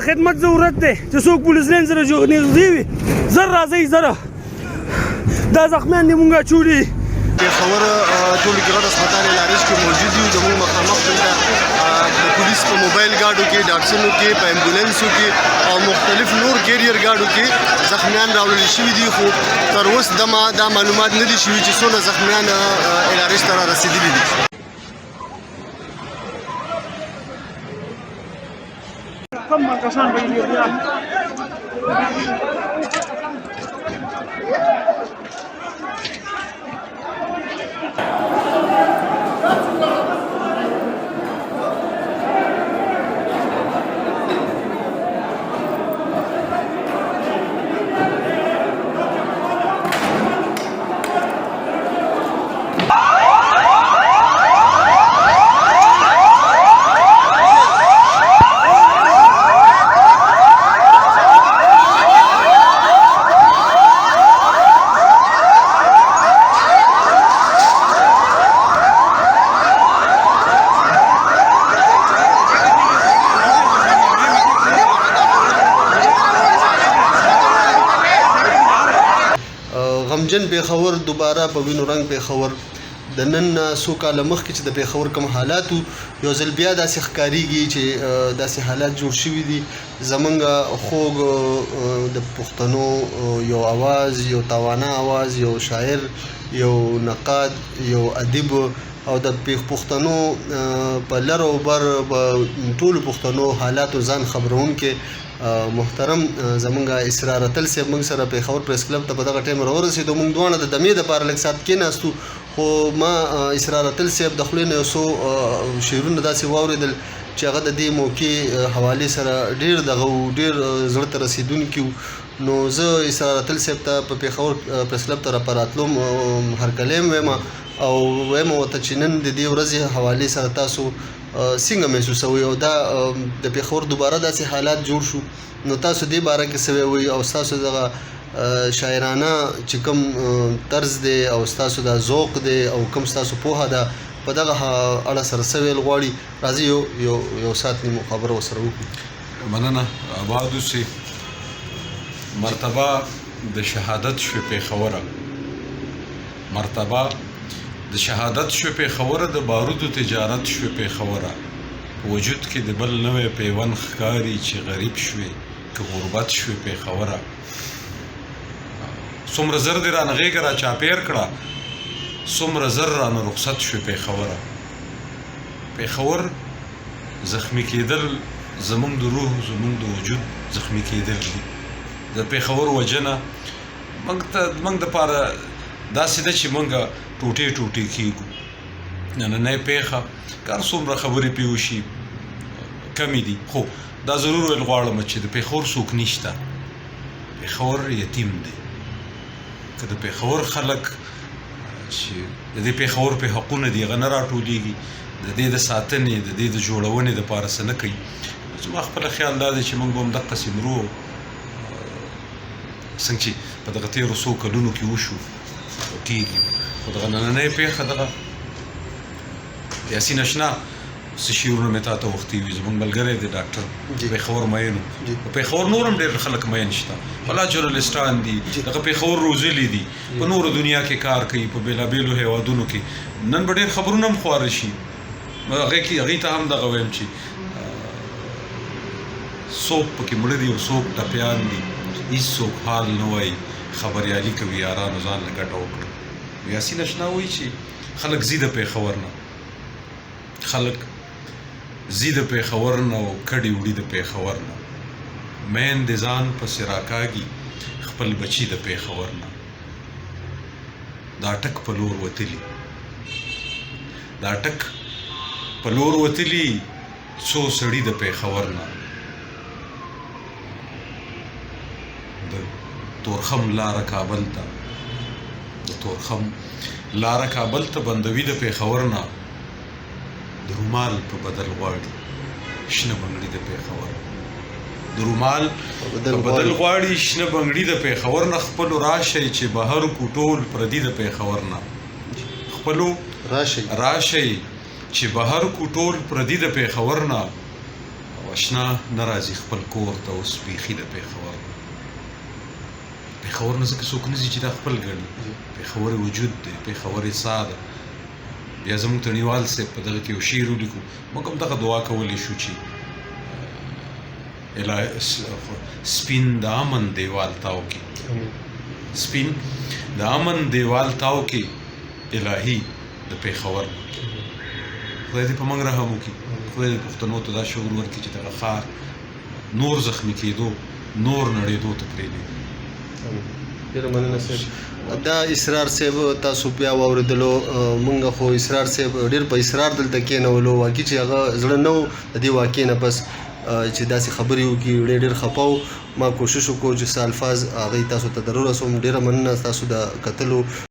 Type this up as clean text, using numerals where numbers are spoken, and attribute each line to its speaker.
Speaker 1: د خدمت ضرورت دی چې څوک پولیس لین سره نږدې وي زر راځئ زره دا زخمیان دي مونږ اچولي
Speaker 2: پېښور ټول ګراډ هسپتال لارش کې موجود یو زموږ مخامخ دلته د پولیس په موبایل ګاډو کې ډاکټرانو کې په امبولانسو کې او مختلف نور کیریئر ګاډو کې زخمیان راوړل شوي دي خو تر اوسه دا معلومات نه دي شوي چې څومره زخمیان لارش ته رارسېدلي دي
Speaker 1: کم کسان به
Speaker 2: غمجن پېښور دوباره په وینو رنګ پېښور د نن څو کاله مخکې چې د پېښور کوم حالات یو ځل بیا داسې ښکارېږي چې داسې حالات جوړ شوي دي زمونږ خوږ د پښتنو یو اواز یو توانا اواز یو شاعر یو نقاد یو ادیب او د پښتنو په لر او بر ټولو پښتنو حالاتو ځان خبرونکي محترم زمونږ اسرار اتل صاحب موږ سره پېښور پریس کلب ته په دغه ټایم راورسېدو موږ دواړه د دمې دپاره لږ ساعت کېناستو خو ما اسرار اتل صاحب د خولې نه یو څو شعرونه داسې واورېدل چې هغه د دې موقع حوالې سره ډېر دغه ډېر زړه ته رسېدونکي نو زه اسرار اتل صاحب ته په پېښور پریس کلب ته راتلم هرکلی م وایم او وایم ورته چې نن د دې ورځې حوالې سره تاسو څنګه محسوسوئ او دا د پېښور دوباره داسې حالات جوړ شو نو تاسو دې باره کې څه وایئ او ستاسو دغه شاعرانه چې کوم طرز دی او ستاسو دا ذوق دی او کوم ستاسو پوهه ده په دغه اړه سره څه ویل غواړي راځئ یو ساعت نیمو خبره ورسره وکړو
Speaker 3: مننه آباد اوسئ مرتبه د شهادت شوې پېښوره مرتبه د شهادت شوې پېښوره د بارودو تجارت شوې پېښوره وجود کې د بل نوی پیوند ښکاري چې غریب شوې که غربت شوې پېښوره څومره زر دې رانه غېږه را چاپېر کړه څومره زر رانه رخصت شوې پېښوره پېښور زخمی کېدل زمونږ د روح زمونږ د وجود زخمی کېدل دي د پېښور وجنه موږ دپاره داسې ده چې موږ ټوټې ټوټې کېږو نننۍ پېښه که هر څومره خبرې پرې وشي کمې دي خو دا ضرور ویل غواړم چې د پېښور څوک نشته پېښور یتیم دی که د پېښور خلک چې د دې پېښور په حقونه دي هغه نه راټولېږي د دې د ساتنې د دې د جوړونې دپاره څه نه کوي زما خپله خیال دا دی چې موږ به همدقسې مرو څنګه چې په دغه تېرو څو کلونو کې وشو کېږي خو دغه نننۍ پېښه دغه یاسین اشنا څه شعرونه مې تا ته وختي وي زموږ ملګری دی ډاکټر پېښور مین و په پېښور نور هم ډېر خلک مین شته ولا جرنلسټان دي دغه پېښور روزلي دي په نورو دنیا کې کار کوي په بېلابېلو هېوادونو کې نن به ډېر خبرونه هم خواره شي هغې ته هم دغه وایم چې څوک پکې مړه دي او څوک ټپیان دي هېڅوک حال نه وایي خبریالي کوي یارانو ځان له ګټه وکړه یاسین اشنا وایي چې خلک ځي د پېښور نه خلک ځي د پېښور نه او کډې وړي د پېښور نه میندې ځان پسې راکاږي خپل بچي د پېښور نه دا ټک په لور وتلي دا ټک په لور وتلي څو سړي د پېښور نه د تورخم لاره کابل ته د تورخم لاره کابل ته بندوي د پېښور نه د رومال په بدل غواړي شنه بنګړي د پېښور د رومال په بدل غواړي شنه بنګړي د پېښور نه خپلو راشئ چې بهر کو ټول پردي د پېښور نه خپلو راشئ چې بهر کو ټول پردي د پېښور نه اشنا نه راځي خپل کور ته اوس بیخي د پېښور نه ځکه څوک نه ځي چې دا خپل ګڼي پېښور وجود دی پېښور ساه ده بیا زموږ تڼیوال صاحب په دغه کې یو شعر ولیکو موږ هم دغه دعا کولی شو چې سپین د امن دیوال تاو کې سپین د امن دیوال تاو کې الهي د پېښور خدای دې په موږ رحم وکړي خدای دې پښتنو ته دا شعور ورکړي چې دغه ښار نور زخمي کېدو نور نړېدو ته پرېږدي
Speaker 2: ډېره مننه صاحب دا اسرار صاحب تاسو بیا واورېدلو مونږ خو اسرار صاحب ډېر په اسرار دلته کېنولو واقعي چې هغه زړه نه و د دې واقعې نه پس چې داسې خبرې وکړي ډېر خفه و ما کوشش وکړو چې څه الفاظ هغوی تاسو ته در ورسوم ډېره مننه ستاسو د کتلو